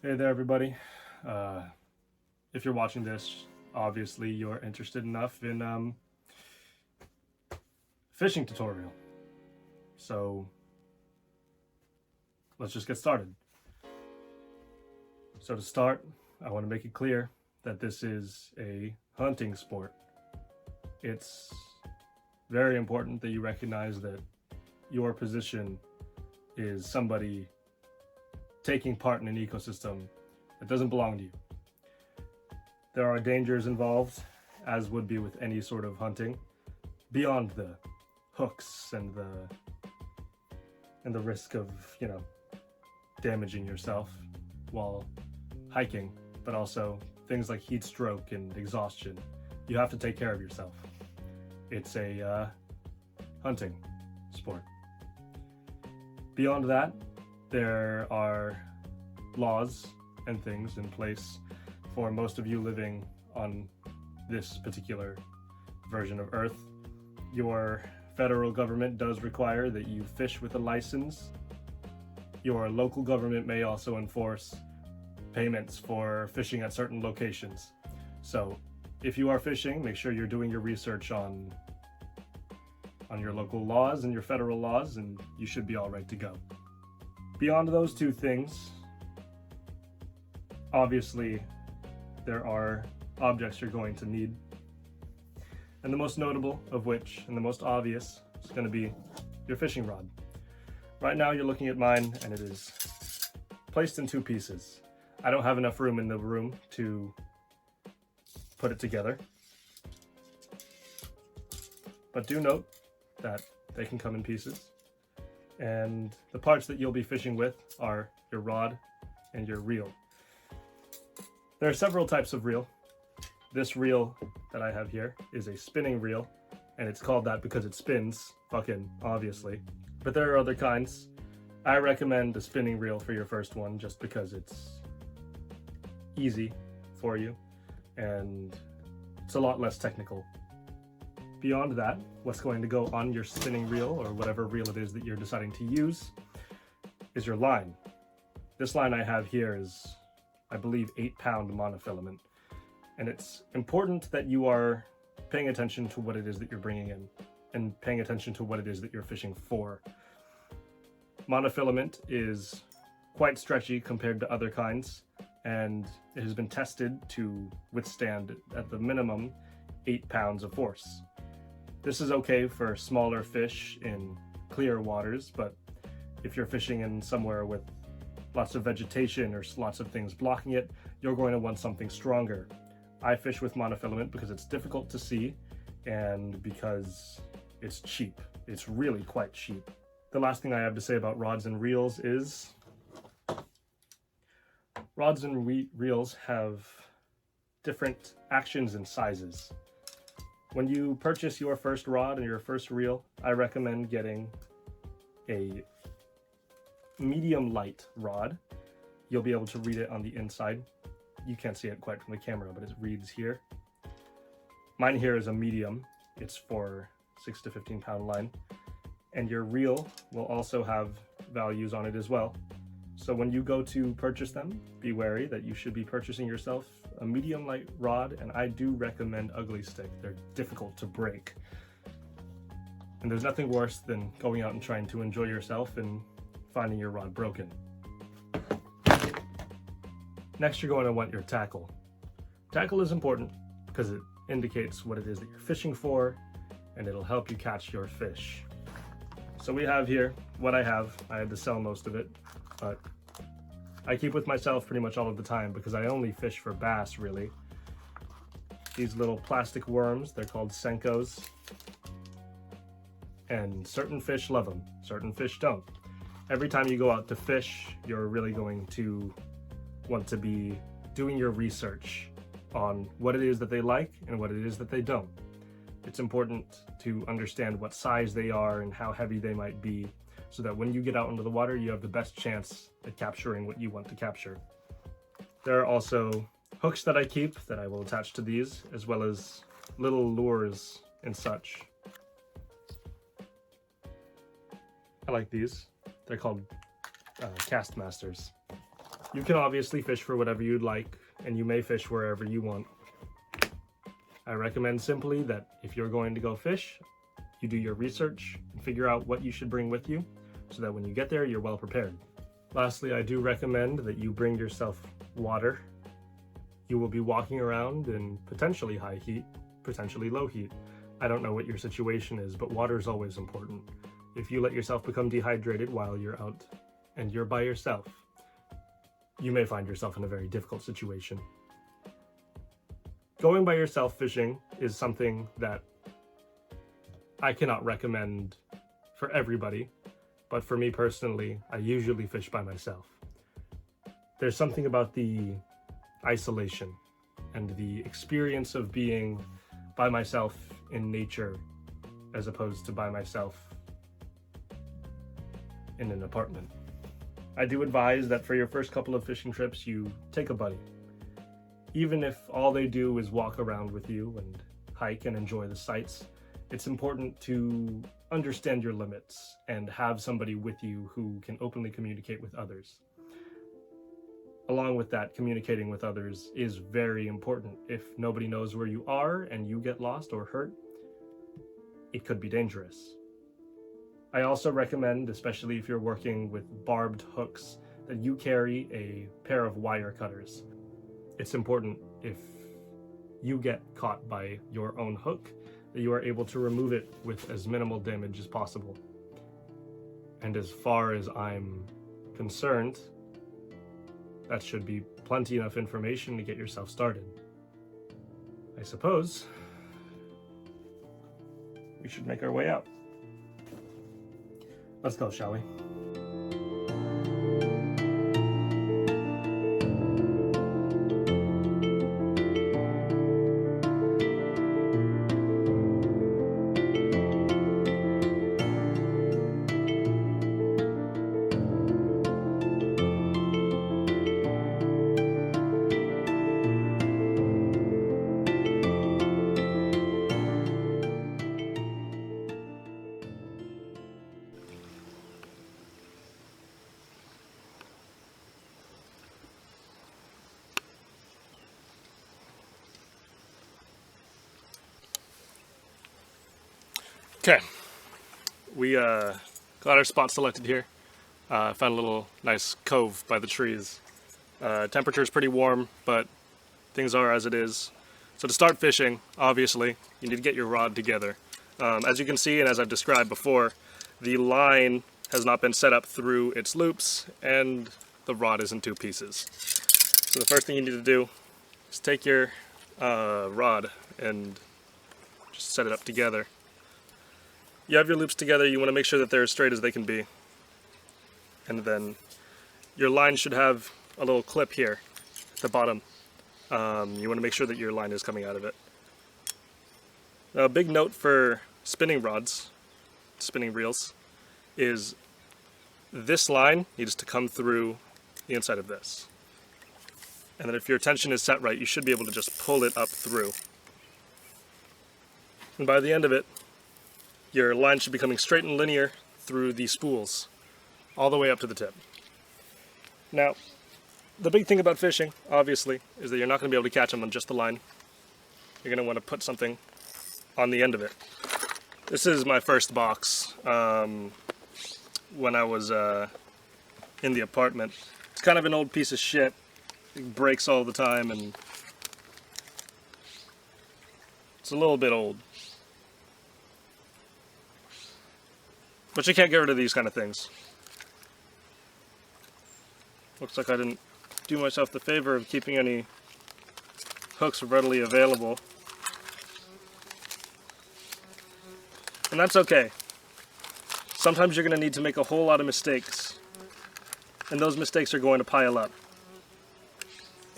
Hey there, everybody. If you're watching this, obviously you're interested enough in fishing tutorial. So let's just get started. So to start, I want to make it clear that this is a hunting sport. It's very important that you recognize that your position is somebody taking part in an ecosystem that doesn't belong to you. There are dangers involved, as would be with any sort of hunting, beyond the hooks and the risk of, damaging yourself while hiking, but also things like heat stroke and exhaustion. You have to take care of yourself. It's a hunting sport. Beyond that, there are laws and things in place for most of you living on this particular version of Earth. Your federal government does require that you fish with a license. Your local government may also enforce payments for fishing at certain locations. So if you are fishing, make sure you're doing your research on your local laws and your federal laws, and you should be all right to go. Beyond those two things, obviously there are objects you're going to need. And the most notable of which, and the most obvious, is going to be your fishing rod. Right now you're looking at mine, and it is placed in two pieces. I don't have enough room in the room to put it together. But do note that they can come in pieces. And the parts that you'll be fishing with are your rod and your reel. There are several types of reel. This reel that I have here is a spinning reel, and it's called that because it spins, fucking obviously. But there are other kinds. I recommend a spinning reel for your first one just because it's easy for you and it's a lot less technical. Beyond that, what's going to go on your spinning reel, or whatever reel it is that you're deciding to use, is your line. This line I have here is, I believe, 8-pound monofilament. And it's important that you are paying attention to what it is that you're bringing in and paying attention to what it is that you're fishing for. Monofilament is quite stretchy compared to other kinds, and it has been tested to withstand, at the minimum, 8 pounds of force. This is okay for smaller fish in clear waters, but if you're fishing in somewhere with lots of vegetation or lots of things blocking it, you're going to want something stronger. I fish with monofilament because it's difficult to see and because it's cheap. It's really quite cheap. The last thing I have to say about rods and reels is rods and reels have different actions and sizes. When you purchase your first rod and your first reel, I recommend getting a medium light rod. You'll be able to read it on the inside. You can't see it quite from the camera, but it reads here. Mine here is a medium. It's for 6 to 15 pound line. And your reel will also have values on it as well. So when you go to purchase them, be wary that you should be purchasing yourself a medium light rod, and I do recommend Ugly Stick. They're difficult to break. And there's nothing worse than going out and trying to enjoy yourself and finding your rod broken. Next, you're going to want your tackle. Tackle is important because it indicates what it is that you're fishing for, and it'll help you catch your fish. So we have here what I have. I had to sell most of it, but I keep with myself pretty much all of the time because I only fish for bass, really. These little plastic worms, they're called Senkos. And certain fish love them, certain fish don't. Every time you go out to fish, you're really going to want to be doing your research on what it is that they like and what it is that they don't. It's important to understand what size they are and how heavy they might be, so that when you get out into the water, you have the best chance at capturing what you want to capture. There are also hooks that I keep that I will attach to these, as well as little lures and such. I like these. They're called cast masters. You can obviously fish for whatever you'd like, and you may fish wherever you want. I recommend simply that if you're going to go fish, you do your research and figure out what you should bring with you so that when you get there, you're well prepared. Lastly, I do recommend that you bring yourself water. You will be walking around in potentially high heat, potentially low heat. I don't know what your situation is, but water is always important. If you let yourself become dehydrated while you're out and you're by yourself, you may find yourself in a very difficult situation. Going by yourself fishing is something that I cannot recommend for everybody, but for me personally, I usually fish by myself. There's something about the isolation and the experience of being by myself in nature as opposed to by myself in an apartment. I do advise that for your first couple of fishing trips, you take a buddy. Even if all they do is walk around with you and hike and enjoy the sights, it's important to understand your limits and have somebody with you who can openly communicate with others. Along with that, communicating with others is very important. If nobody knows where you are and you get lost or hurt, it could be dangerous. I also recommend, especially if you're working with barbed hooks, that you carry a pair of wire cutters. It's important if you get caught by your own hook that you are able to remove it with as minimal damage as possible. And as far as I'm concerned, that should be plenty enough information to get yourself started. I suppose we should make our way out. Let's go, shall we? Okay, we got our spot selected here. Found a little nice cove by the trees. Temperature is pretty warm, but things are as it is. So to start fishing, obviously, you need to get your rod together. As you can see, and as I've described before, the line has not been set up through its loops, and the rod is in two pieces. So the first thing you need to do is take your rod and just set it up together. You have your loops together, you want to make sure that they're as straight as they can be. And then your line should have a little clip here at the bottom. You want to make sure that your line is coming out of it. Now, a big note for spinning rods, spinning reels, is this line needs to come through the inside of this. And then if your tension is set right, you should be able to just pull it up through. And by the end of it, your line should be coming straight and linear through the spools, all the way up to the tip. Now, the big thing about fishing, obviously, is that you're not going to be able to catch them on just the line. You're going to want to put something on the end of it. This is my first box when I was in the apartment. It's kind of an old piece of shit. It breaks all the time, and it's a little bit old. But you can't get rid of these kind of things. Looks like I didn't do myself the favor of keeping any hooks readily available. And that's okay. Sometimes you're going to need to make a whole lot of mistakes. And those mistakes are going to pile up.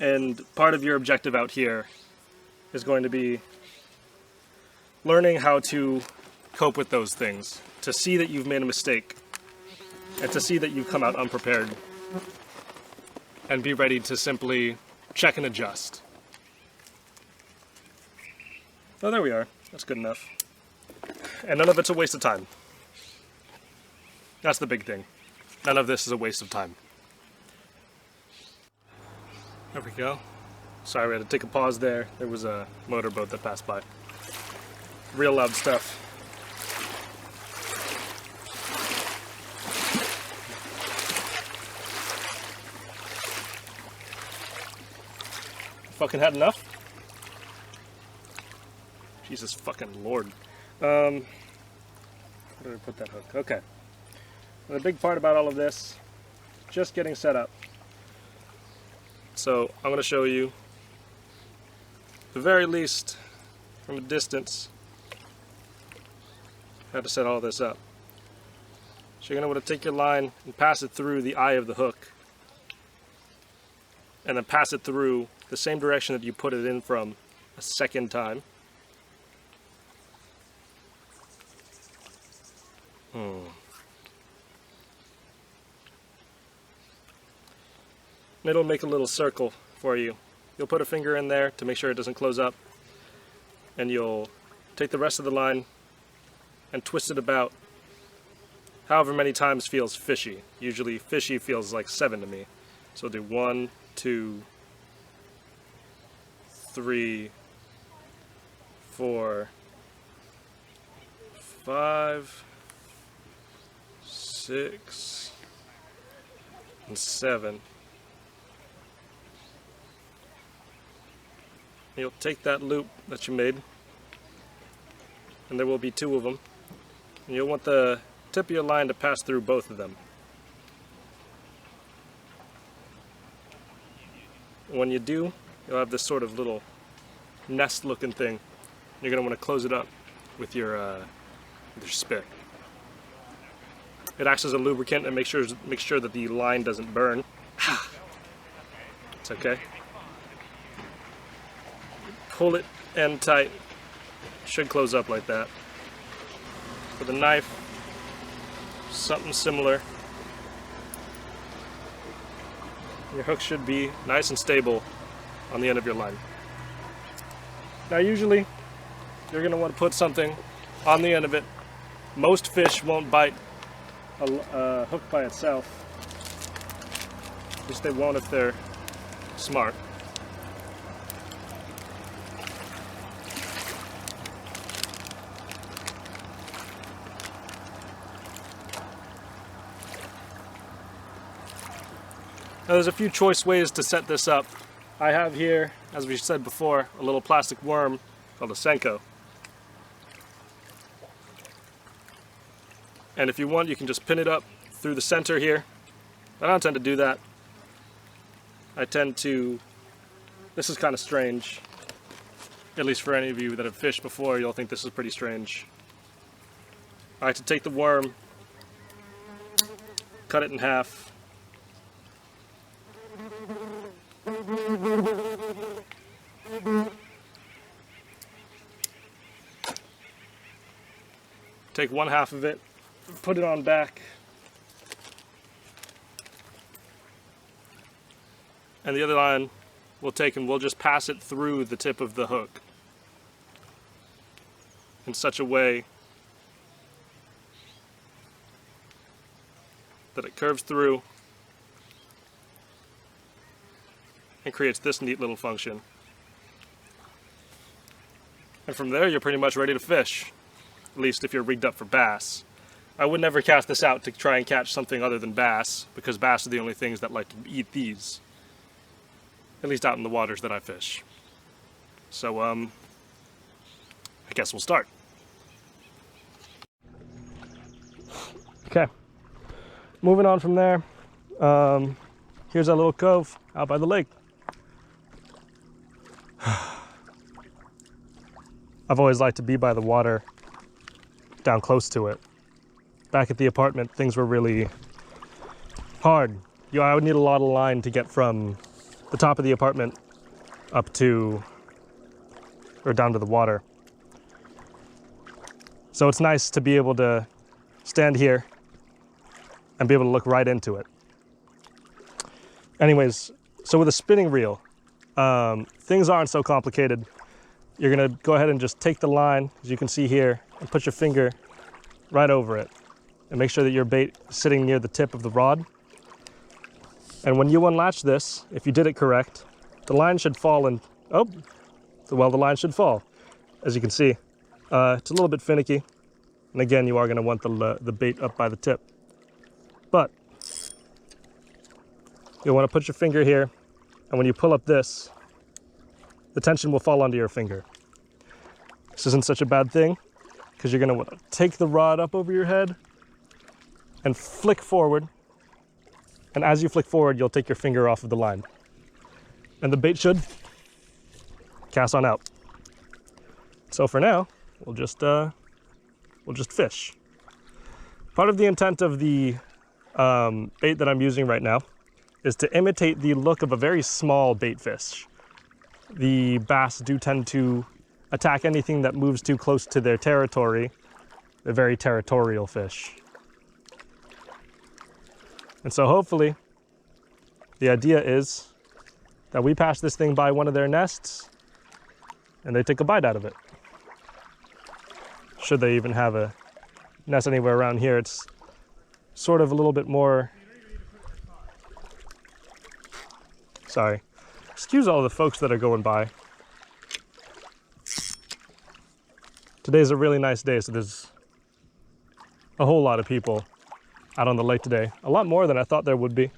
And part of your objective out here is going to be learning how to cope with those things. To see that you've made a mistake, and to see that you've come out unprepared, and be ready to simply check and adjust. Oh, there we are. That's good enough. And none of it's a waste of time. That's the big thing. None of this is a waste of time. There we go. Sorry, we had to take a pause there. There was a motorboat that passed by. Real loud stuff. Fucking had enough? Jesus fucking Lord. Where did I put that hook? Okay. And the big part about all of this, just getting set up. So I'm going to show you, at the very least, from a distance, how to set all this up. So you're going to want to take your line and pass it through the eye of the hook, and then pass it through the same direction that you put it in from a second time. It'll make a little circle for you. You'll put a finger in there to make sure it doesn't close up, and you'll take the rest of the line and twist it about however many times feels fishy. Usually fishy feels like 7 to me. So we'll do 1, 2, 3, 4, 5, 6, and 7. You'll take that loop that you made, and there will be 2 of them, and you'll want the tip of your line to pass through both of them. When you do, you'll have this sort of little nest looking thing. You're going to want to close it up with your spit. It acts as a lubricant and make sure that the line doesn't burn. It's okay. Pull it end tight. Should close up like that. With a knife, something similar. Your hook should be nice and stable on the end of your line. Now usually you're going to want to put something on the end of it. Most fish won't bite a hook by itself. At least they won't if they're smart. Now there's a few choice ways to set this up. I have here, as we said before, a little plastic worm called a Senko. And if you want, you can just pin it up through the center here. I don't tend to do that. I tend to, this is kind of strange. At least for any of you that have fished before, you'll think this is pretty strange. I like to take the worm, cut it in half, take one half of it, put it on back, and the other line we'll take and we'll just pass it through the tip of the hook in such a way that it curves through and creates this neat little function. And from there you're pretty much ready to fish, at least if you're rigged up for bass. I would never cast this out to try and catch something other than bass, because bass are the only things that like to eat these, at least out in the waters that I fish. So I guess we'll start. Okay, moving on from there, here's our little cove out by the lake. I've always liked to be by the water, down close to it. Back at the apartment, things were really hard. I would need a lot of line to get from the top of the apartment up to, or down to the water. So it's nice to be able to stand here and be able to look right into it. Anyways, so with a spinning reel, things aren't so complicated. You're gonna go ahead and just take the line, as you can see here, and put your finger right over it. And make sure that your bait is sitting near the tip of the rod. And when you unlatch this, if you did it correct, the line should fall and, oh, well, the line should fall. As you can see, it's a little bit finicky. And again, you are going to want the bait up by the tip. But you'll want to put your finger here, and when you pull up this, the tension will fall onto your finger. This isn't such a bad thing, because you're going to want to take the rod up over your head and flick forward. And as you flick forward, you'll take your finger off of the line. And the bait should cast on out. So for now, we'll just fish. Part of the intent of the bait that I'm using right now is to imitate the look of a very small bait fish. The bass do tend to attack anything that moves too close to their territory. They're very territorial fish. And so hopefully, the idea is that we pass this thing by one of their nests and they take a bite out of it. Should they even have a nest anywhere around here, it's sort of a little bit more... Sorry. Excuse all the folks that are going by. Today's a really nice day, so there's a whole lot of people out on the lake today. A lot more than I thought there would be.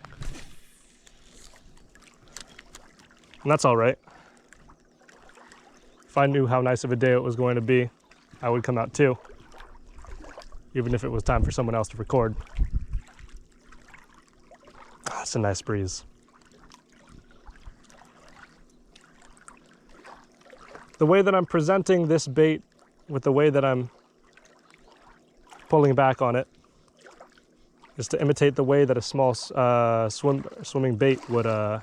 And that's all right. If I knew how nice of a day it was going to be, I would come out too. Even if it was time for someone else to record. Ah, it's a nice breeze. The way that I'm presenting this bait with the way that I'm pulling back on it is to imitate the way that a small swimming bait would, or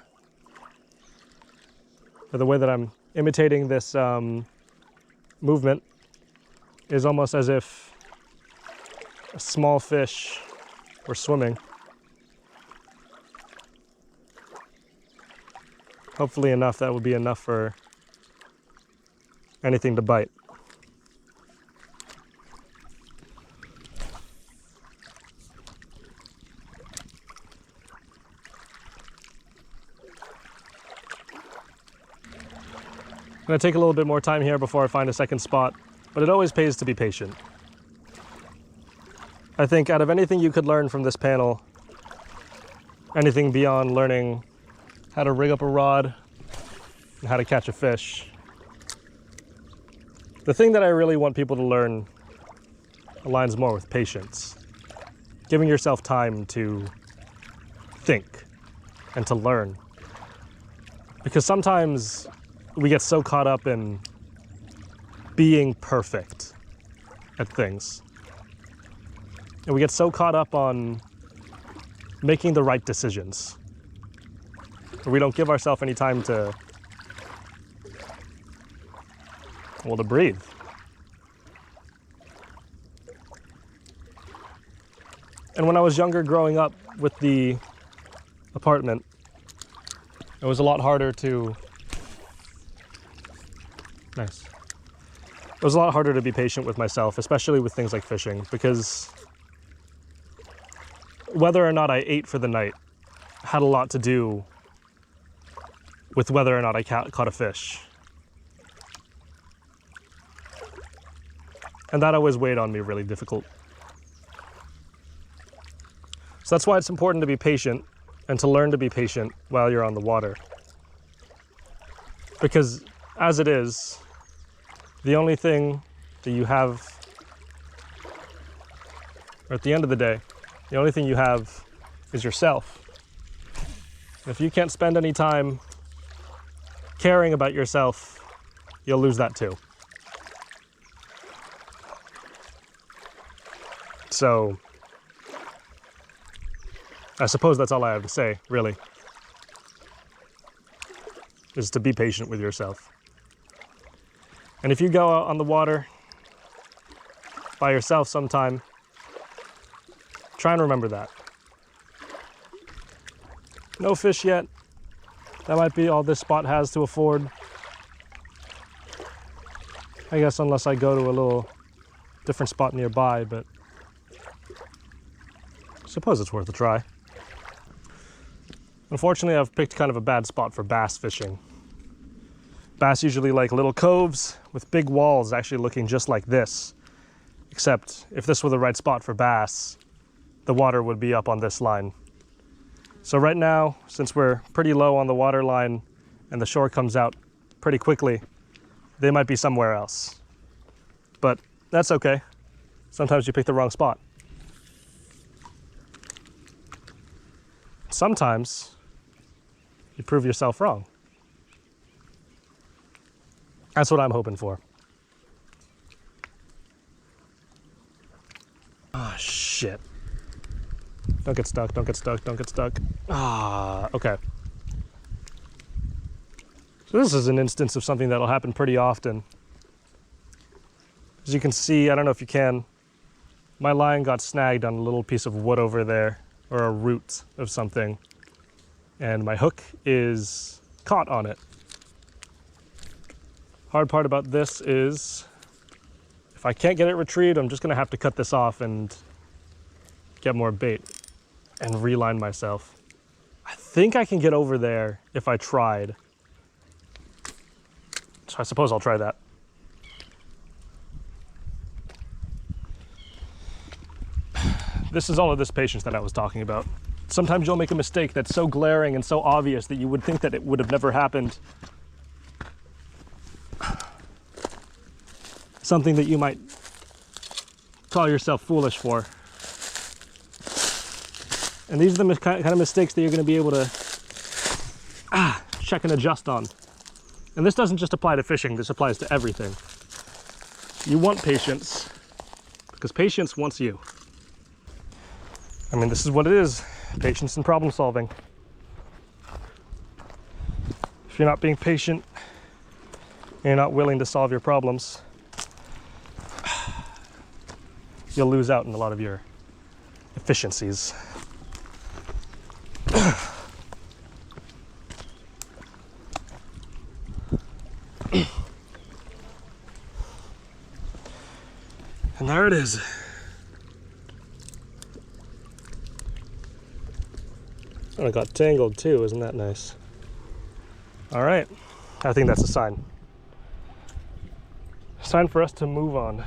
the way that I'm imitating this movement is almost as if a small fish were swimming. Hopefully enough, that would be enough for anything to bite. I'm going to take a little bit more time here before I find a second spot, but it always pays to be patient. I think out of anything you could learn from this panel, anything beyond learning how to rig up a rod and how to catch a fish, the thing that I really want people to learn aligns more with patience. Giving yourself time to think and to learn. Because sometimes we get so caught up in being perfect at things. And we get so caught up on making the right decisions. We don't give ourselves any time to breathe. And when I was younger, growing up with the apartment, it was a lot harder to... Nice. It was a lot harder to be patient with myself, especially with things like fishing, because whether or not I ate for the night had a lot to do with whether or not I caught a fish. And that always weighed on me really difficult. So that's why it's important to be patient and to learn to be patient while you're on the water. Because as it is, the only thing that you have, or at the end of the day, the only thing you have is yourself. And if you can't spend any time caring about yourself, you'll lose that too. So, I suppose that's all I have to say, really, is to be patient with yourself. And if you go out on the water by yourself sometime, try and remember that. No fish yet. That might be all this spot has to afford. I guess unless I go to a little different spot nearby, but I suppose it's worth a try. Unfortunately, I've picked kind of a bad spot for bass fishing. Bass usually like little coves with big walls actually looking just like this. Except if this were the right spot for bass, the water would be up on this line. So right now, since we're pretty low on the water line and the shore comes out pretty quickly, they might be somewhere else. But that's okay. Sometimes you pick the wrong spot. Sometimes you prove yourself wrong. That's what I'm hoping for. Ah, shit. Don't get stuck, don't get stuck, don't get stuck. Ah, okay. So this is an instance of something that'll happen pretty often. As you can see, I don't know if you can, my line got snagged on a little piece of wood over there, or a root of something, and my hook is caught on it. Hard part about this is, if I can't get it retrieved, I'm just gonna have to cut this off and get more bait and reline myself. I think I can get over there if I tried. So I suppose I'll try that. This is all of this patience that I was talking about. Sometimes you'll make a mistake that's so glaring and so obvious that you would think that it would have never happened. Something that you might call yourself foolish for. And these are the kind of mistakes that you're going to be able to check and adjust on. And this doesn't just apply to fishing, this applies to everything. You want patience, because patience wants you. I mean, this is what it is, patience and problem solving. If you're not being patient, and you're not willing to solve your problems, you'll lose out in a lot of your efficiencies. And there it is. And it got tangled too, isn't that nice? All right, I think that's a sign. It's time for us to move on.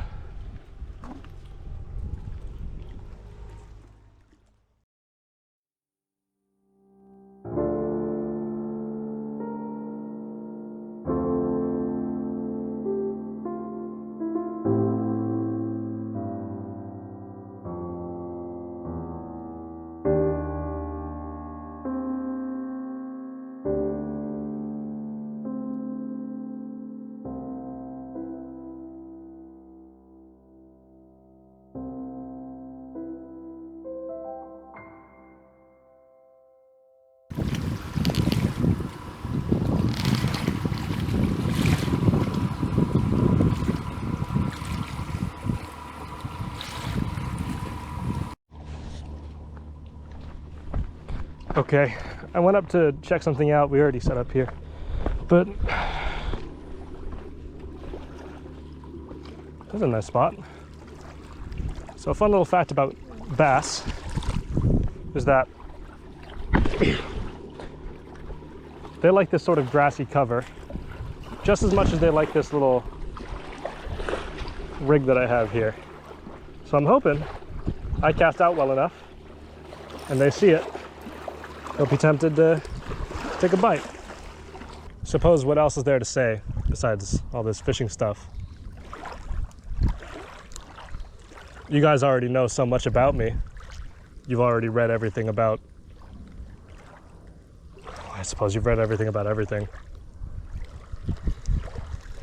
Okay, I went up to check something out. We already set up here, but that's a nice spot. So a fun little fact about bass is that they like this sort of grassy cover just as much as they like this little rig that I have here. So I'm hoping I cast out well enough and they see it. They'll be tempted to take a bite. Suppose what else is there to say besides all this fishing stuff? You guys already know so much about me. You've already read everything about... I suppose you've read everything about everything.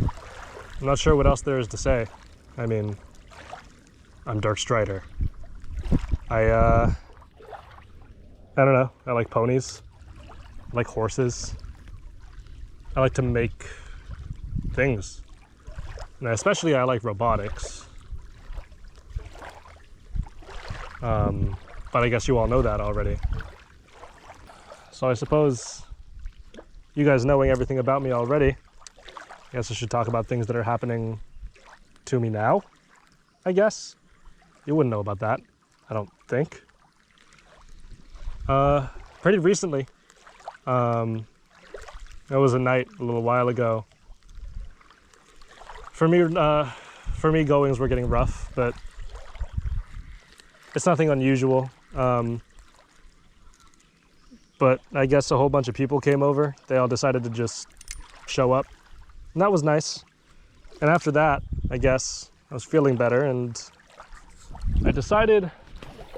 I'm not sure what else there is to say. I mean, I'm Dirk Strider. I don't know, I like ponies, I like horses, I like to make things, and especially I like robotics. But I guess you all know that already. So I suppose you guys knowing everything about me already, I guess I should talk about things that are happening to me now, I guess. You wouldn't know about that, I don't think. Pretty recently, there was a night a little while ago For me, goings were getting rough, but it's nothing unusual. But I guess a whole bunch of people came over. They all decided to just show up, and that was nice. And after that, I guess I was feeling better, and I decided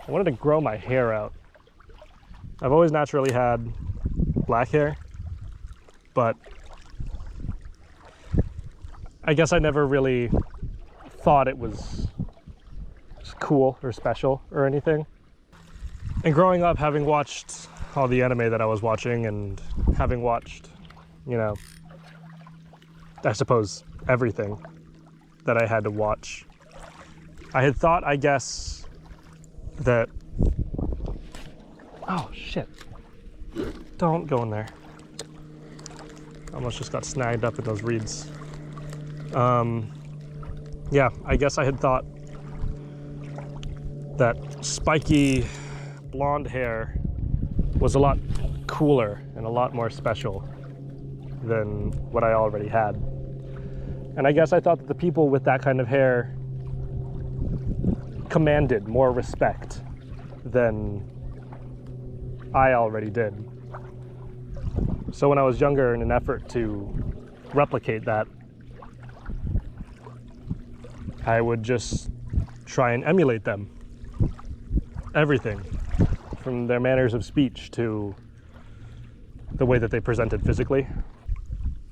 I wanted to grow my hair out. I've always naturally had black hair, but I guess I never really thought it was cool or special or anything. And growing up, having watched all the anime that I was watching and having watched, you know, I suppose everything that I had to watch, I had thought, I guess, that... Oh, shit. Don't go in there. Almost just got snagged up in those reeds. Yeah, I guess I had thought that spiky blonde hair was a lot cooler and a lot more special than what I already had. And I guess I thought that the people with that kind of hair commanded more respect than I already did. So when I was younger, in an effort to replicate that, I would just try and emulate them. Everything, from their manners of speech to the way that they presented physically.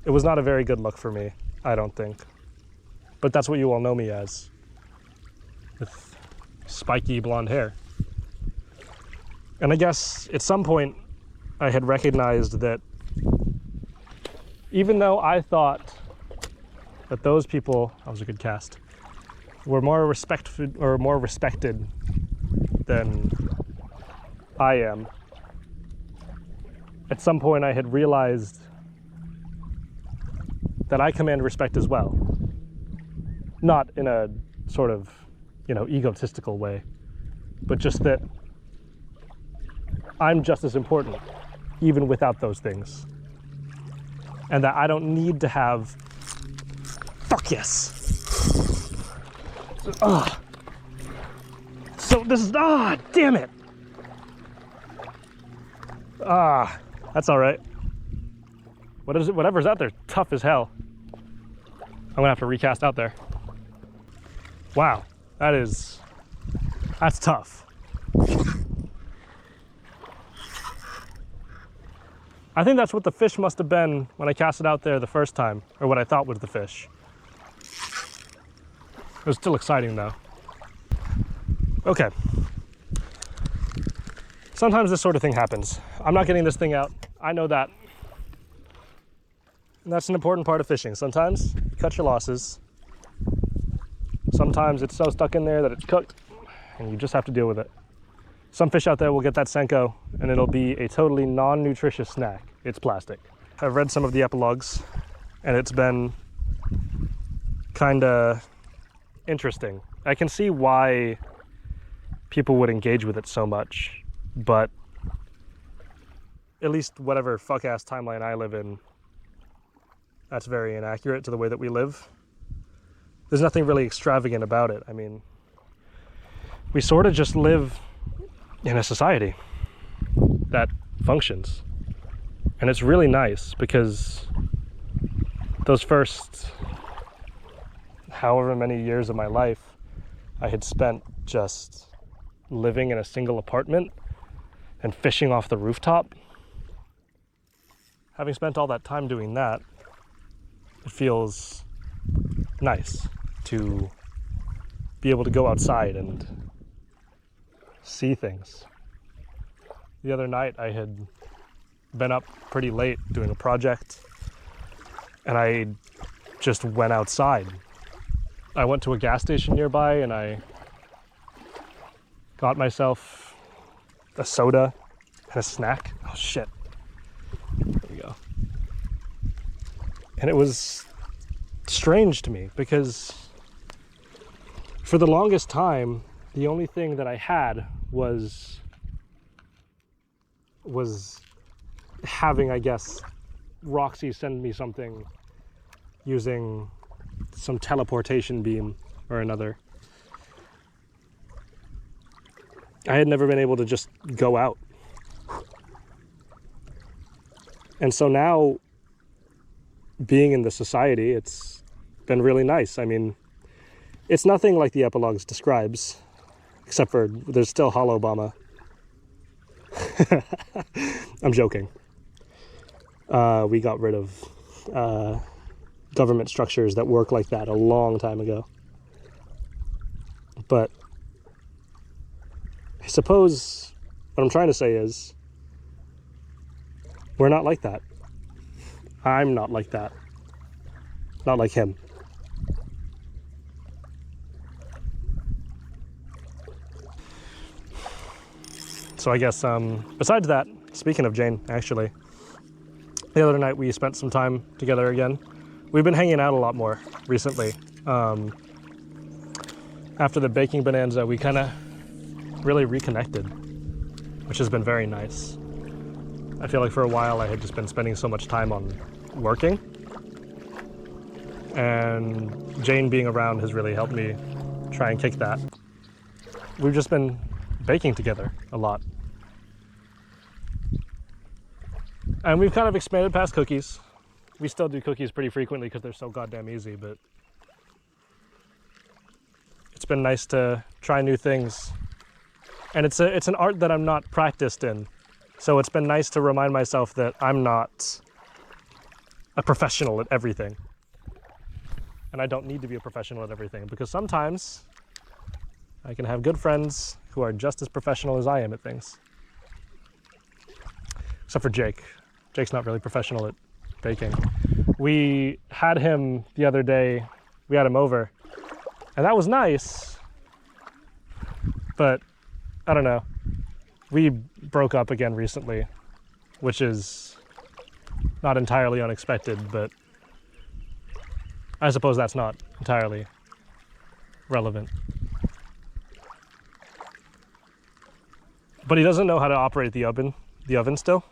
It was not a very good look for me, I don't think. But that's what you all know me as, with spiky blonde hair. And I guess at some point I had recognized that even though I thought that those people, that was a good cast, were more respected than I am, at some point I had realized that I command respect as well. Not in a sort of, egotistical way, but just that I'm just as important, even without those things. And that I don't need to have... Fuck yes! So this is... damn it! That's all right. What is it? Whatever's out there, tough as hell. I'm gonna have to recast out there. Wow, that's tough. I think that's what the fish must have been when I cast it out there the first time, or what I thought was the fish. It was still exciting though. Okay. Sometimes this sort of thing happens. I'm not getting this thing out. I know that. And that's an important part of fishing. Sometimes you cut your losses. Sometimes it's so stuck in there that it's cooked and you just have to deal with it. Some fish out there will get that Senko and it'll be a totally non-nutritious snack. It's plastic. I've read some of the epilogues and it's been kinda interesting. I can see why people would engage with it so much, but at least whatever fuck-ass timeline I live in, that's very inaccurate to the way that we live. There's nothing really extravagant about it. I mean, we sort of just live in a society that functions. And it's really nice because those first however many years of my life I had spent just living in a single apartment and fishing off the rooftop. Having spent all that time doing that, it feels nice to be able to go outside and see things. The other night I had been up pretty late doing a project and I just went outside. I went to a gas station nearby and I got myself a soda and a snack. Oh shit. There we go. And it was strange to me because for the longest time, the only thing that I had was having, I guess, Roxy send me something using some teleportation beam or another. I had never been able to just go out. And so now, being in the society, it's been really nice. I mean, it's nothing like the epilogues describes, except for there's still Hollow Obama. I'm joking. We got rid of government structures that work like that a long time ago. But I suppose what I'm trying to say is we're not like that. I'm not like that. Not like him. So I guess, besides that, speaking of Jane, actually, the other night we spent some time together again. We've been hanging out a lot more recently. After the Baking Bonanza, we kind of really reconnected, which has been very nice. I feel like for a while I had just been spending so much time on working, and Jane being around has really helped me try and kick that. We've just been baking together a lot. And we've kind of expanded past cookies. We still do cookies pretty frequently because they're so goddamn easy, but it's been nice to try new things. And it's an art that I'm not practiced in. So it's been nice to remind myself that I'm not a professional at everything. And I don't need to be a professional at everything, because sometimes I can have good friends who are just as professional as I am at things. Except for Jake. Jake's not really professional at baking. We had him the other day, we had him over, and that was nice, but I don't know. We broke up again recently, which is not entirely unexpected, but I suppose that's not entirely relevant. But he doesn't know how to operate the oven still.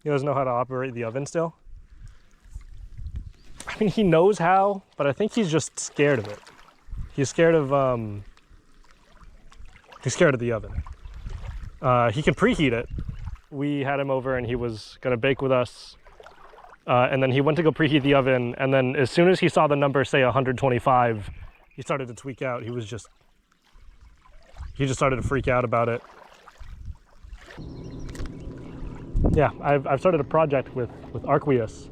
He doesn't know how to operate the oven still. I mean, he knows how, but I think he's just scared of it. He's scared of the oven. He can preheat it. We had him over and he was gonna bake with us. And then he went to go preheat the oven, and then as soon as he saw the number say 125, he started to tweak out. He just started to freak out about it. Yeah, I've started a project with Arqueus.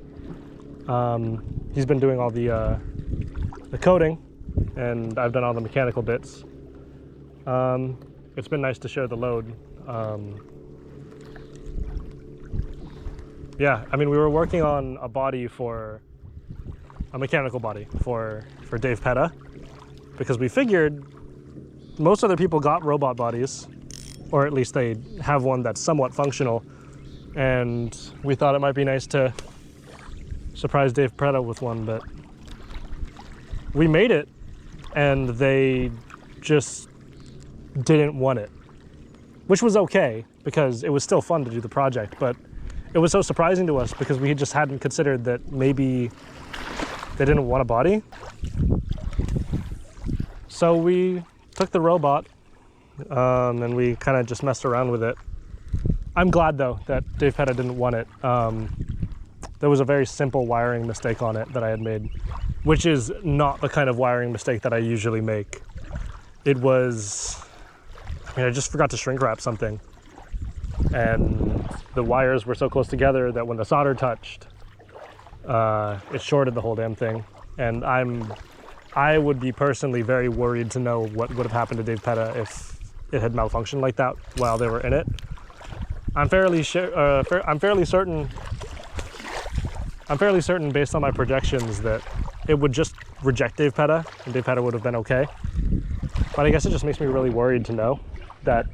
He's been doing all the coding, and I've done all the mechanical bits. It's been nice to share the load. Yeah, I mean, we were working on a mechanical body for Dave Petta, because we figured most other people got robot bodies, or at least they have one that's somewhat functional, and we thought it might be nice to surprise Dave Petta with one, but we made it, and they just didn't want it, which was okay, because it was still fun to do the project, but it was so surprising to us because we just hadn't considered that maybe they didn't want a body. So we took the robot and we kind of just messed around with it. I'm glad though that Dave Petta didn't want it. There was a very simple wiring mistake on it that I had made, which is not the kind of wiring mistake that I usually make. It was, I just forgot to shrink wrap something. And the wires were so close together that when the solder touched, it shorted the whole damn thing. And I would be personally very worried to know what would have happened to Dave Petta if it had malfunctioned like that while they were in it. I'm fairly certain based on my projections that it would just reject Dave Petta and Dave Petta would have been okay. But I guess it just makes me really worried to know that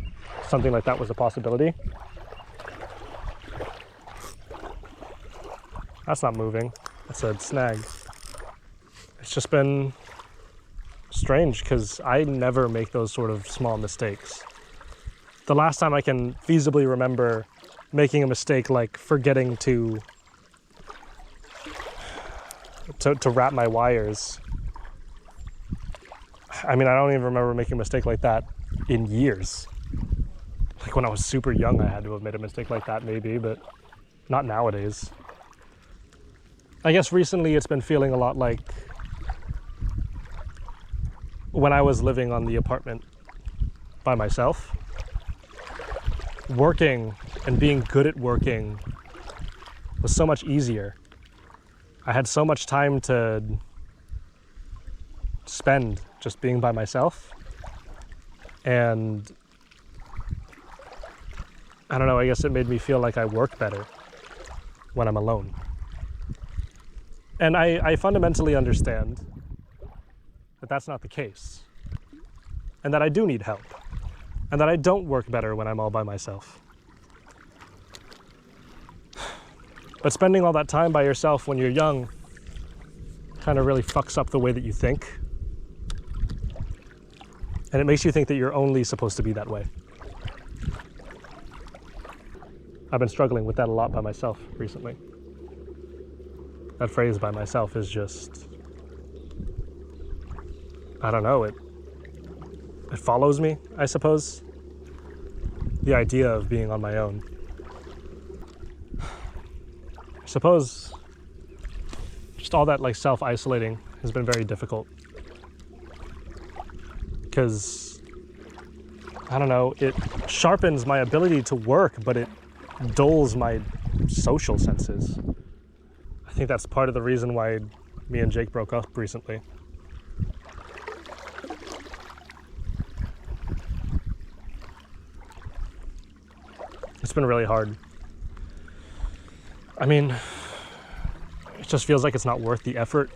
something like that was a possibility. That's not moving. I said Snags. It's just been strange because I never make those sort of small mistakes. The last time I can feasibly remember making a mistake like forgetting to to wrap my wires. I mean, I don't even remember making a mistake like that in years. Like when I was super young, I had to have made a mistake like that maybe, but not nowadays. I guess recently it's been feeling a lot like when I was living on the apartment by myself. Working and being good at working was so much easier. I had so much time to spend just being by myself. And I don't know, I guess it made me feel like I work better when I'm alone. And I fundamentally understand that that's not the case. And that I do need help. And that I don't work better when I'm all by myself. But spending all that time by yourself when you're young kind of really fucks up the way that you think. And it makes you think that you're only supposed to be that way. I've been struggling with that a lot by myself recently. That phrase by myself is just, I don't know, it follows me, I suppose. The idea of being on my own. I suppose just all that like self-isolating has been very difficult. Because, I don't know, it sharpens my ability to work, but it dulls my social senses. I think that's part of the reason why me and Jake broke up recently. It's been really hard. I mean, it just feels like it's not worth the effort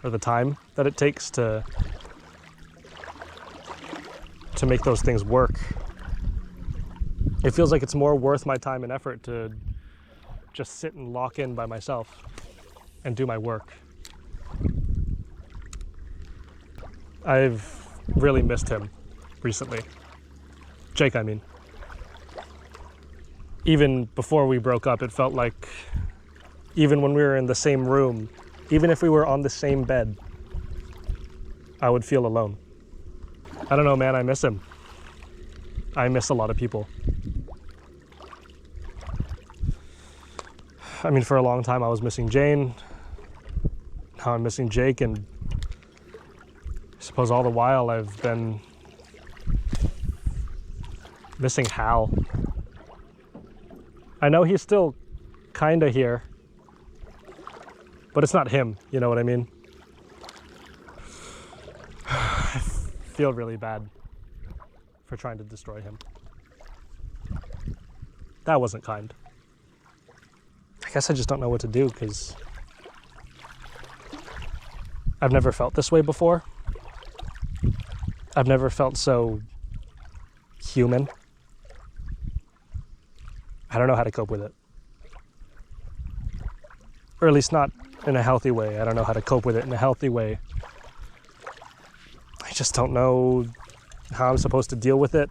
or the time that it takes to make those things work. It feels like it's more worth my time and effort to just sit and lock in by myself and do my work. I've really missed him recently. Jake, I mean. Even before we broke up, it felt like even when we were in the same room, even if we were on the same bed, I would feel alone. I don't know, man, I miss him. I miss a lot of people. I mean, for a long time I was missing Jane. Now I'm missing Jake, and I suppose all the while I've been missing Hal. I know he's still kinda here, but it's not him, you know what I mean? I feel really bad for trying to destroy him. That wasn't kind. I guess I just don't know what to do, because I've never felt this way before. I've never felt so human. I don't know how to cope with it. Or at least not in a healthy way. I don't know how to cope with it in a healthy way. I just don't know how I'm supposed to deal with it.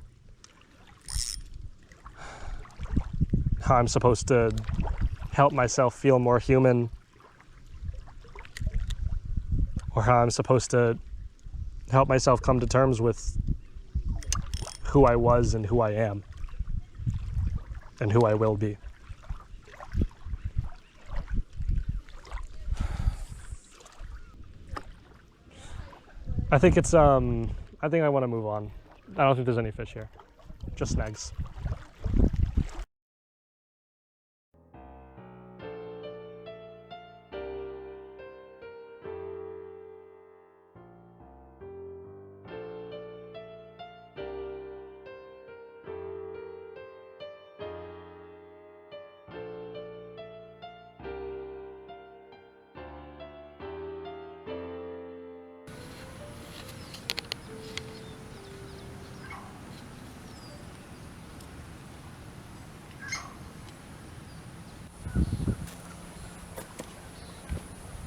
How I'm supposed to help myself feel more human. Or how I'm supposed to help myself come to terms with who I was and who I am. And who I will be. I think it's, I think I want to move on. I don't think there's any fish here. Just snags.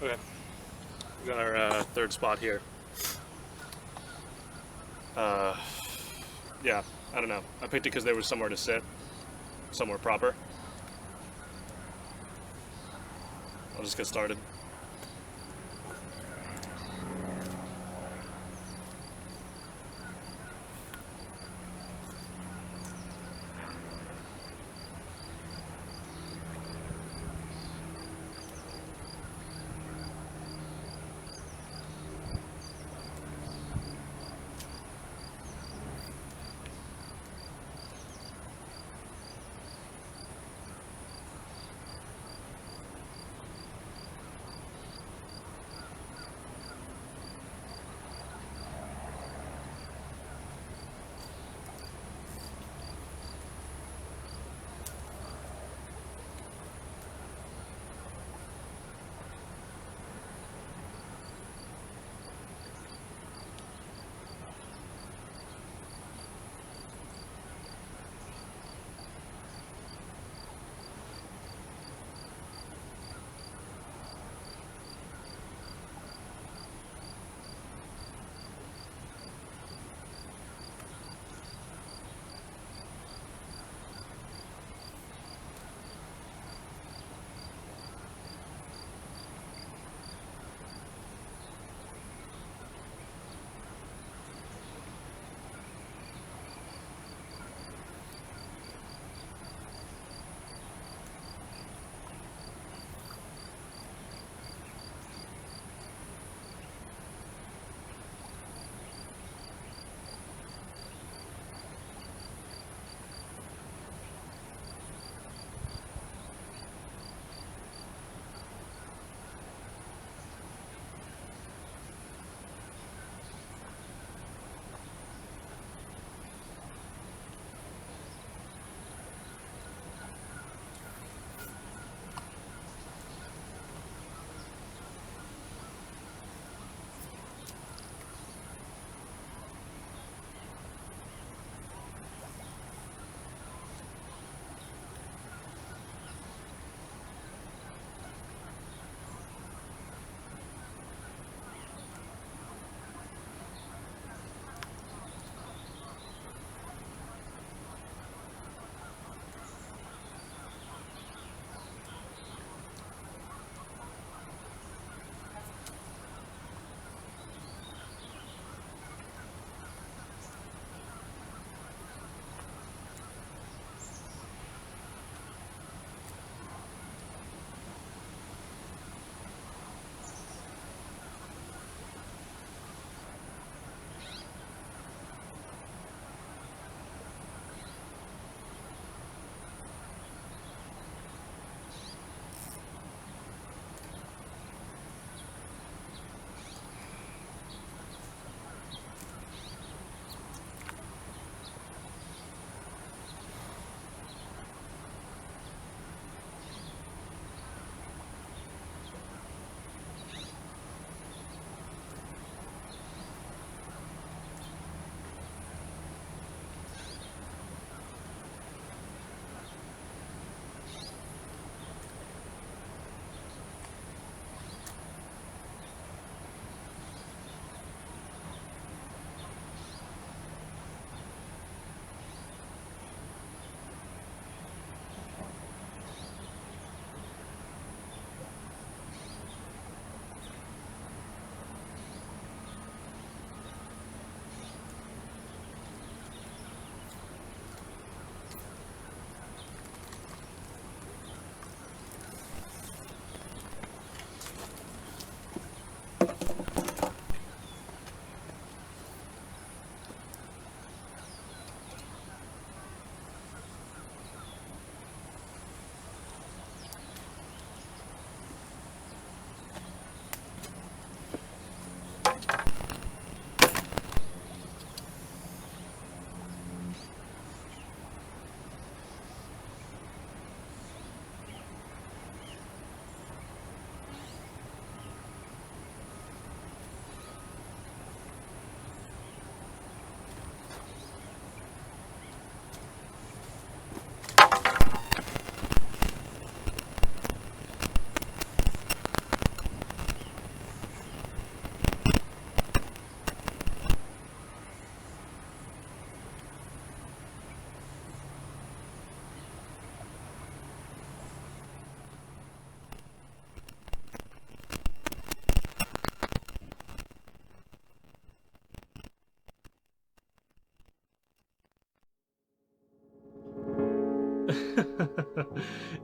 Okay, we got our third spot here. Yeah, I don't know. I picked it because there was somewhere to sit, somewhere proper. I'll just get started.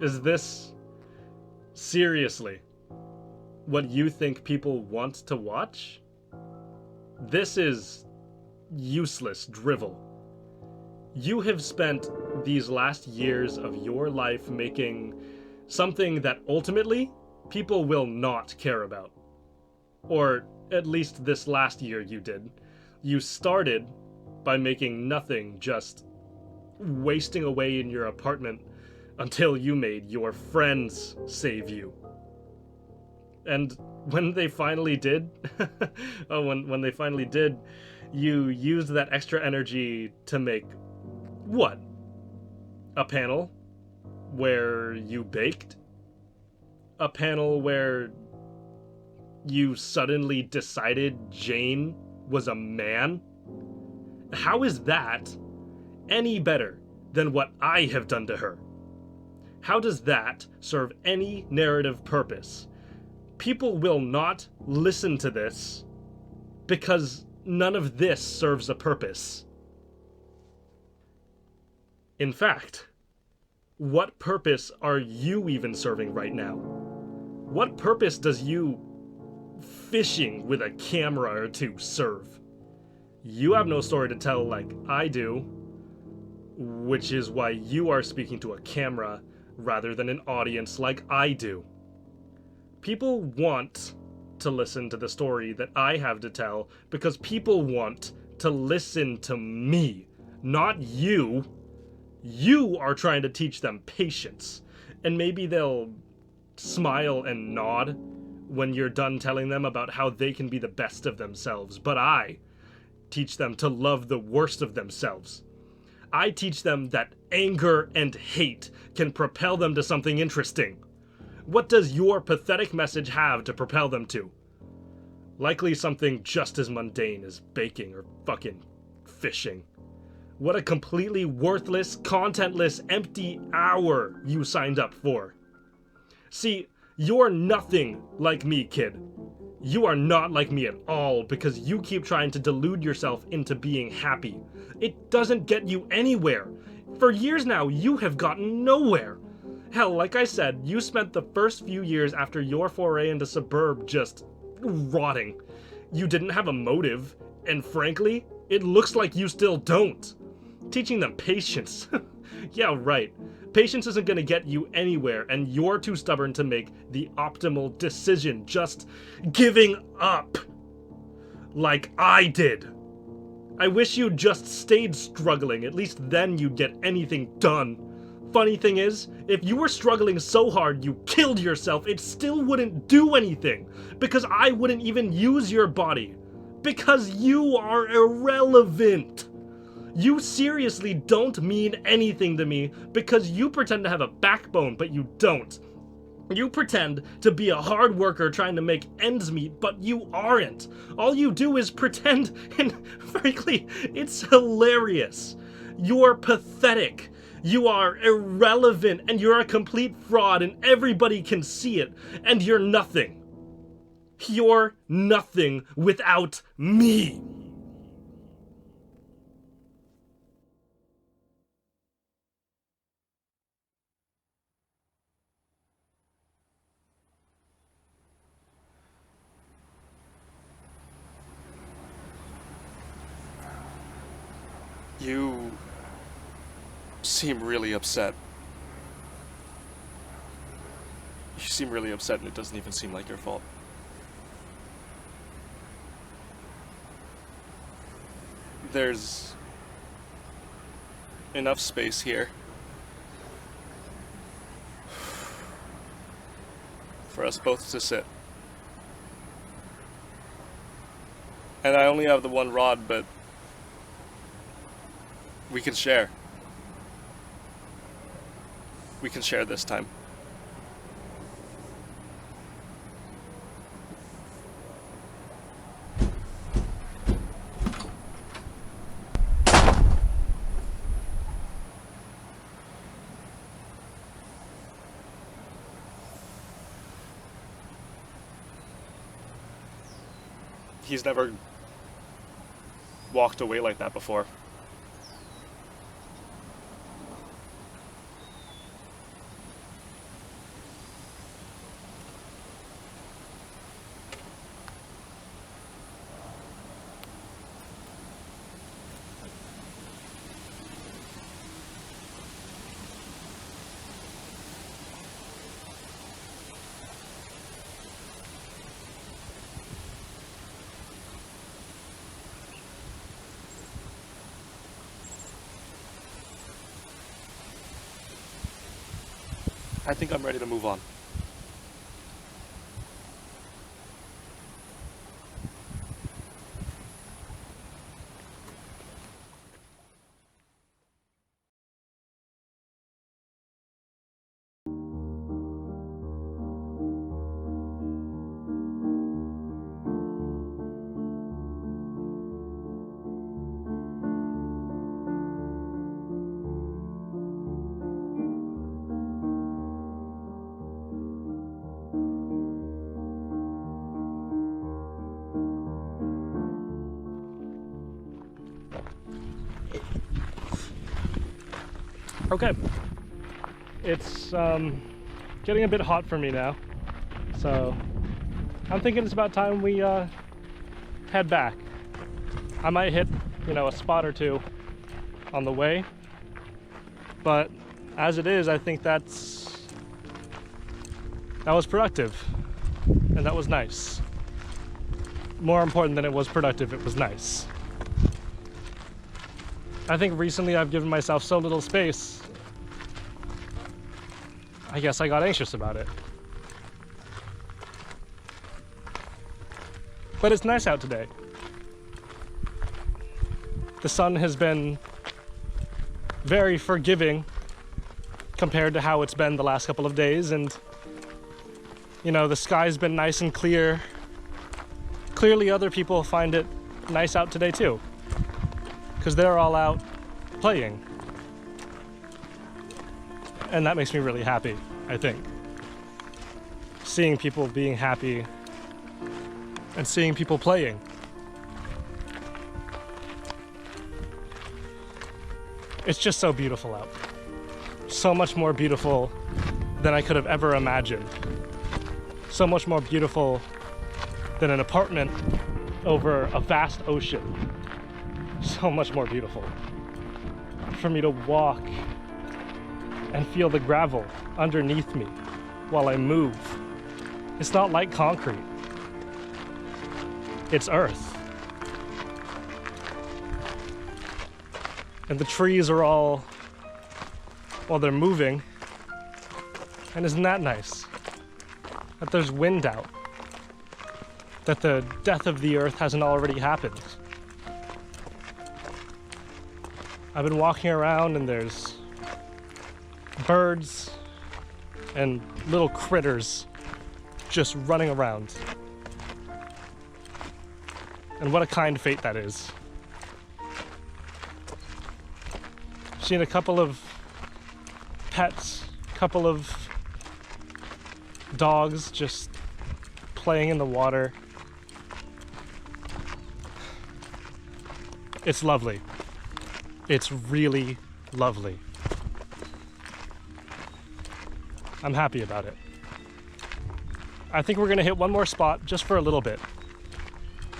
Is this seriously what you think people want to watch? This is useless drivel. You have spent these last years of your life making something that ultimately people will not care about. Or at least this last year you did. You started by making nothing, just wasting away in your apartment until you made your friends save you. And when they finally did, when they finally did, you used that extra energy to make what? A panel where you baked? A panel where you suddenly decided Jane was a man? How is that any better than what I have done to her? How does that serve any narrative purpose? People will not listen to this because none of this serves a purpose. In fact, what purpose are you even serving right now? What purpose does you fishing with a camera or two serve? You have no story to tell like I do, which is why you are speaking to a camera rather than an audience like I do. People want to listen to the story that I have to tell because people want to listen to me, not you. You are trying to teach them patience, and maybe they'll smile and nod when you're done telling them about how they can be the best of themselves, but I teach them to love the worst of themselves. I teach them that anger and hate can propel them to something interesting. What does your pathetic message have to propel them to? Likely something just as mundane as baking or fucking fishing. What a completely worthless, contentless, empty hour you signed up for. See, you're nothing like me, kid. You are not like me at all because you keep trying to delude yourself into being happy. It doesn't get you anywhere. For years now, you have gotten nowhere. Hell, like I said, you spent the first few years after your foray into suburb just rotting. You didn't have a motive, and frankly, it looks like you still don't. Teaching them patience. Yeah, right. Patience isn't gonna get you anywhere, and you're too stubborn to make the optimal decision, just giving up. Like I did. I wish you'd just stayed struggling, at least then you'd get anything done. Funny thing is, if you were struggling so hard you killed yourself, it still wouldn't do anything, because I wouldn't even use your body. Because you are irrelevant. You seriously don't mean anything to me because you pretend to have a backbone, but you don't. You pretend to be a hard worker trying to make ends meet, but you aren't. All you do is pretend, and frankly, it's hilarious. You're pathetic. You are irrelevant, and you're a complete fraud, and everybody can see it, and you're nothing. You're nothing without me. You seem really upset. You seem really upset, and it doesn't even seem like your fault. There's enough space here for us both to sit. And I only have the one rod, but we can share. We can share this time. He's never walked away like that before. I think I'm ready to move on. Okay, it's getting a bit hot for me now, so I'm thinking it's about time we head back. I might hit, a spot or two on the way, but as it is, I think that was productive, and that was nice. More important than it was productive, it was nice. I think recently I've given myself so little space, I guess I got anxious about it. But it's nice out today. The sun has been very forgiving compared to how it's been the last couple of days, and the sky's been nice and clear. Clearly other people find it nice out today too, because they're all out playing. And that makes me really happy, I think. Seeing people being happy and seeing people playing. It's just so beautiful out. So much more beautiful than I could have ever imagined. So much more beautiful than an apartment over a vast ocean. So much more beautiful. For me to walk and feel the gravel underneath me while I move. It's not like concrete. It's earth. And the trees are all, they're moving. And isn't that nice? That there's wind out. That the death of the earth hasn't already happened. I've been walking around and there's birds and little critters just running around. And what a kind fate that is. Seen a couple of pets, couple of dogs just playing in the water. It's lovely. It's really lovely. I'm happy about it. I think we're gonna hit one more spot just for a little bit.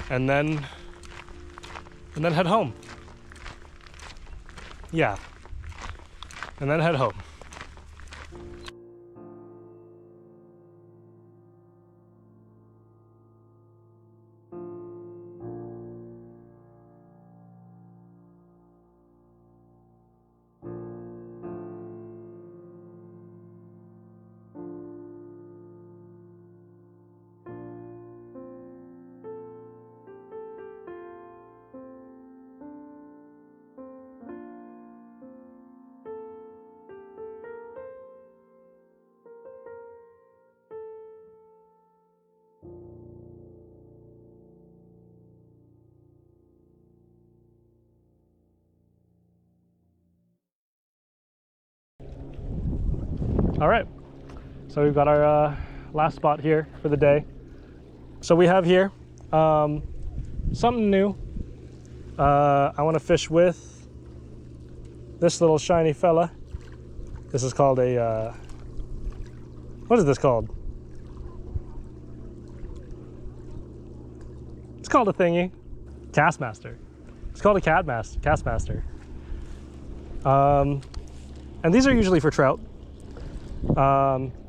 And then head home. Yeah. And then head home. All right, so we've got our last spot here for the day. So we have here something new. I want to fish with this little shiny fella. This is called a, what is this called? It's called a thingy. Castmaster. It's called a Castmaster. And these are usually for trout.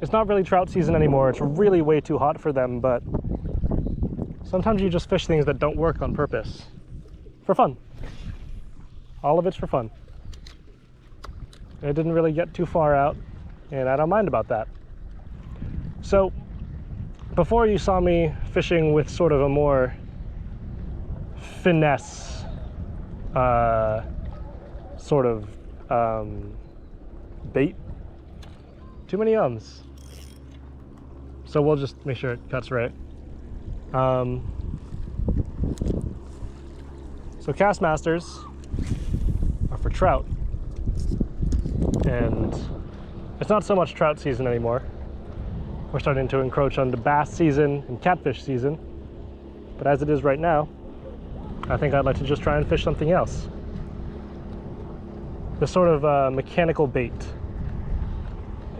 It's not really trout season anymore. It's really way too hot for them, but sometimes you just fish things that don't work on purpose. For fun. All of it's for fun. It didn't really get too far out. and I don't mind about that. So before you saw me fishing with sort of a more finesse sort of bait. Too many ums. So we'll just make sure it cuts right. So cast masters are for trout, and it's not so much trout season anymore. We're starting to encroach on the bass season and catfish season, but as it is right now, I think I'd like to just try and fish something else. This sort of mechanical bait.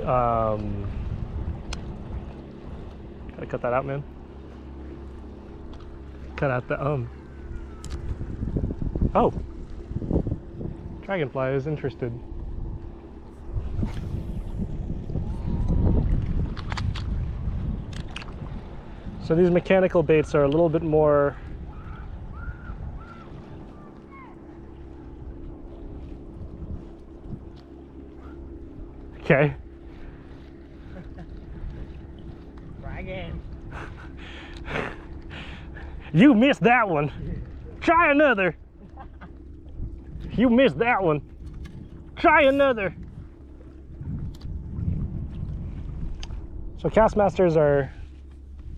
Gotta cut that out, man. Cut out the Oh! Dragonfly is interested. So these mechanical baits are a little bit more okay. Dragon. You missed that one. Try another. You missed that one. Try another. So Castmasters are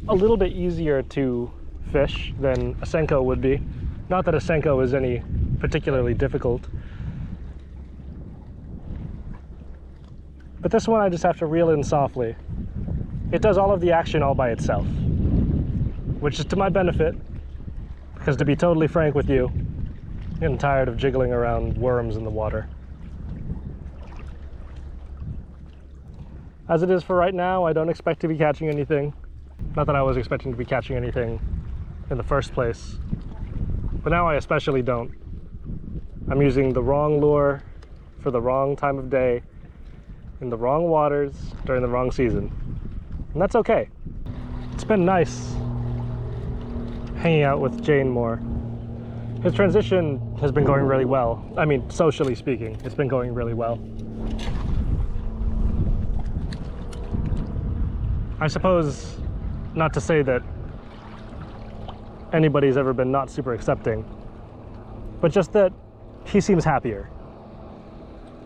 a little bit easier to fish than a Senko would be. Not that a Senko is any particularly difficult. But this one I just have to reel in softly. It does all of the action all by itself, which is to my benefit, because to be totally frank with you, I'm getting tired of jiggling around worms in the water. As it is for right now, I don't expect to be catching anything. Not that I was expecting to be catching anything in the first place, but now I especially don't. I'm using the wrong lure for the wrong time of day, in the wrong waters, during the wrong season. And that's okay. It's been nice hanging out with Jane more. His transition has been going really well. I mean, socially speaking, it's been going really well. I suppose, not to say that anybody's ever been not super accepting, but just that he seems happier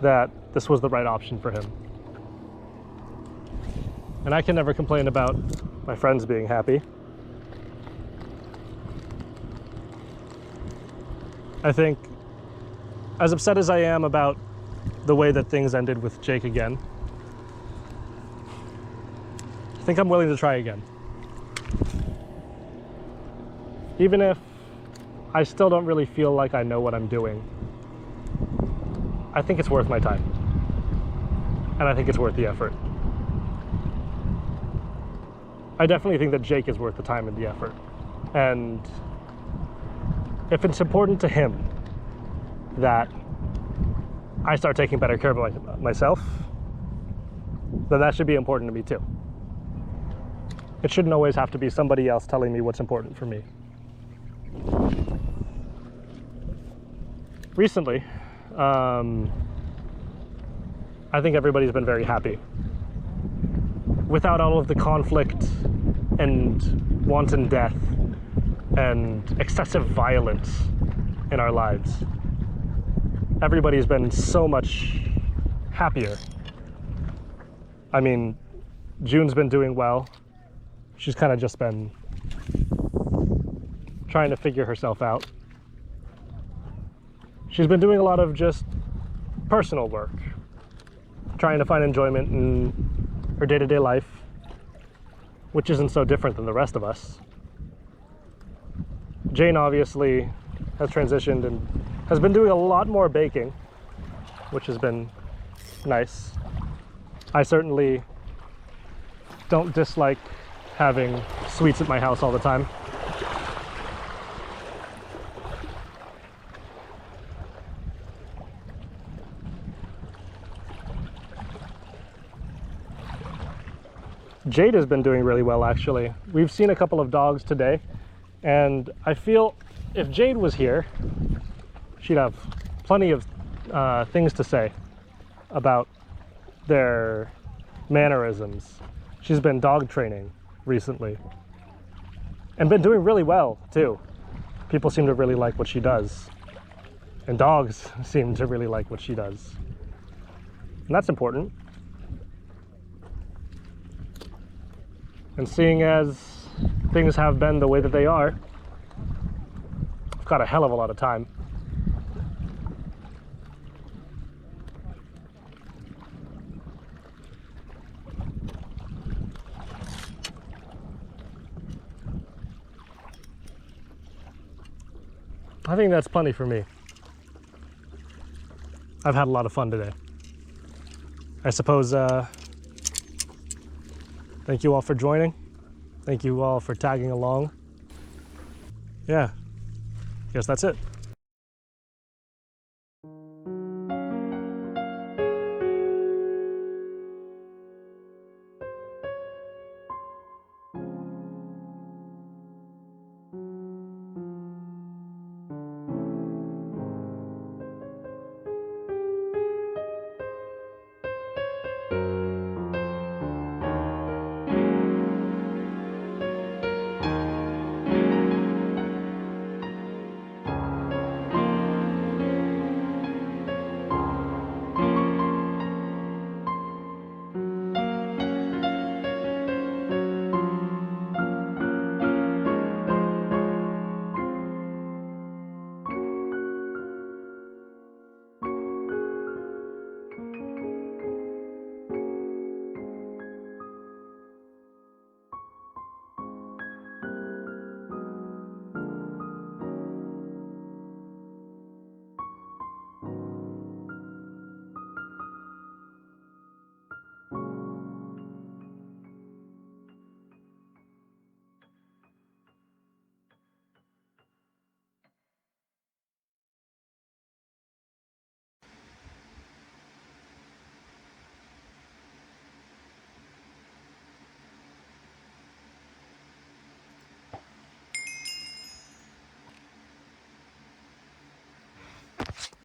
that this was the right option for him. And I can never complain about my friends being happy. I think, as upset as I am about the way that things ended with Jake again, I think I'm willing to try again. Even if I still don't really feel like I know what I'm doing, I think it's worth my time. And I think it's worth the effort. I definitely think that Jake is worth the time and the effort. And if it's important to him that I start taking better care of myself, then that should be important to me too. It shouldn't always have to be somebody else telling me what's important for me. Recently, I think everybody's been very happy. Without all of the conflict and wanton death and excessive violence in our lives, everybody's been so much happier. I mean, June's been doing well. She's kind of just been trying to figure herself out. She's been doing a lot of just personal work, trying to find enjoyment in her day-to-day life, which isn't so different than the rest of us. Jane obviously has transitioned and has been doing a lot more baking, which has been nice. I certainly don't dislike having sweets at my house all the time. Jade has been doing really well, actually. We've seen a couple of dogs today, and I feel if Jade was here, she'd have plenty of things to say about their mannerisms. She's been dog training recently and been doing really well too. People seem to really like what she does, and dogs seem to really like what she does, and that's important. And seeing as things have been the way that they are, I've got a hell of a lot of time. I think that's plenty for me. I've had a lot of fun today. I suppose, thank you all for joining. Thank you all for tagging along. Yeah, guess that's it.